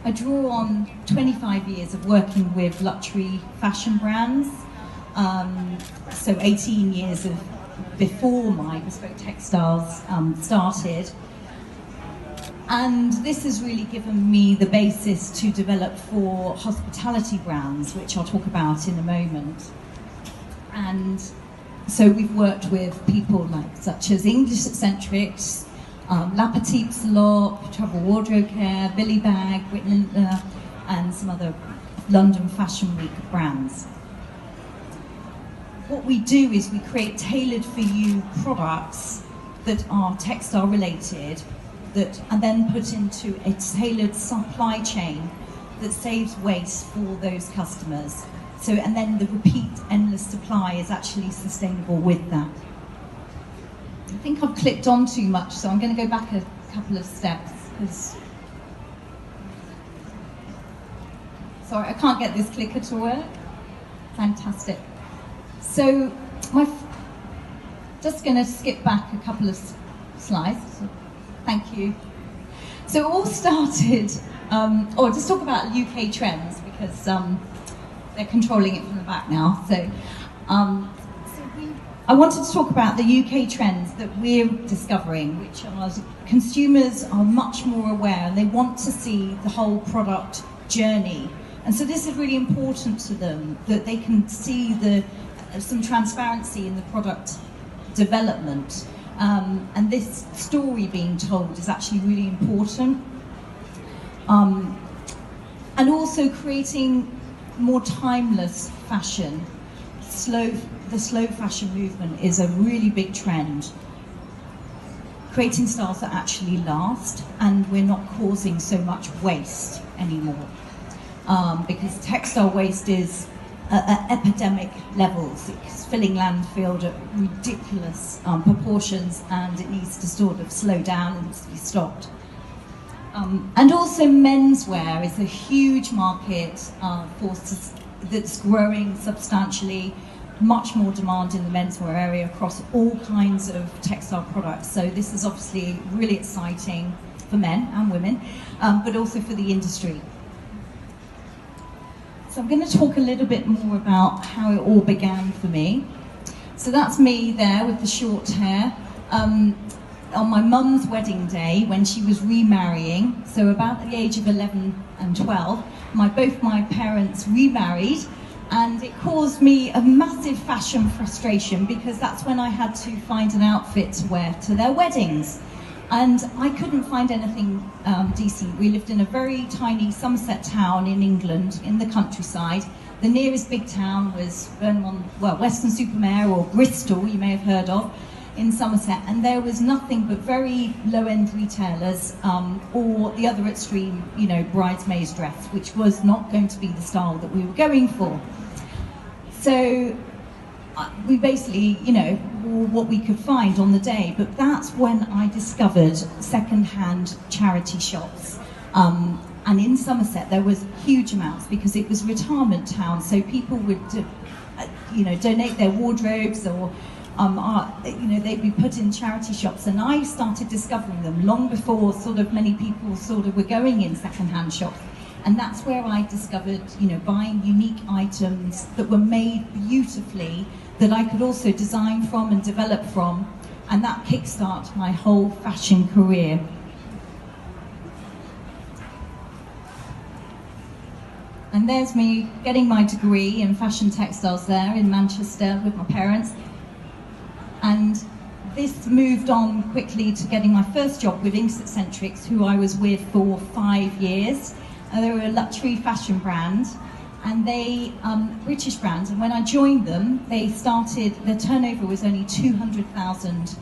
I draw on 25 years of working with luxury fashion brands, so 18 years of before my bespoke textiles started. And this has really given me the basis to develop for hospitality brands, which I'll talk about in a moment. And so we've worked with people such as English Eccentrics, La Petite Salop, Travel Wardrobe Care, Billy Bag, Whitman, and some other London Fashion Week brands. What we do is we create tailored for you products that are textile related, that are then put into a tailored supply chain that saves waste for those customers. So, and then the repeat endless supply is actually sustainable with that. I think I've clicked on too much, so I'm going to go back a couple of steps, because sorry, I can't get this clicker to work. Fantastic. So, just going to skip back a couple of slides. Thank you. So it all started, or just talk about UK trends, because they're controlling it from the back now. So, I wanted to talk about the UK trends that we're discovering, which are consumers are much more aware and they want to see the whole product journey. And so this is really important to them, that they can see some transparency in the product development. And this story being told is actually really important. And also creating more timeless fashion. The slow fashion movement is a really big trend. Creating styles that actually last, and we're not causing so much waste anymore. Because textile waste is at epidemic levels. It's filling landfill at ridiculous proportions, and it needs to sort of slow down and be stopped. And also menswear is a huge market that's growing substantially. Much more demand in the menswear area across all kinds of textile products. So this is obviously really exciting for men and women, but also for the industry. So I'm going to talk a little bit more about how it all began for me. So that's me there with the short hair. On my mum's wedding day, when she was remarrying, so about the age of 11 and 12, both my parents remarried, and it caused me a massive fashion frustration, because that's when I had to find an outfit to wear to their weddings. And I couldn't find anything decent. We lived in a very tiny Somerset town in England, in the countryside. The nearest big town was Weston-super-Mare, or Bristol, you may have heard of, in Somerset. And there was nothing but very low-end retailers, or the other extreme, bridesmaid's dress, which was not going to be the style that we were going for. So we basically, wore what we could find on the day, but that's when I discovered second-hand charity shops. And in Somerset there was huge amounts, because it was retirement town, so people would, donate their wardrobes, or they'd be put in charity shops, and I started discovering them long before many people were going in second-hand shops. And that's where I discovered, buying unique items that were made beautifully, that I could also design from and develop from, and that kickstarted my whole fashion career. And there's me getting my degree in fashion textiles there in Manchester with my parents. And this moved on quickly to getting my first job with English Eccentrics, who I was with for 5 years. They were a luxury fashion brand, and British brand, and when I joined them, their turnover was only £200,000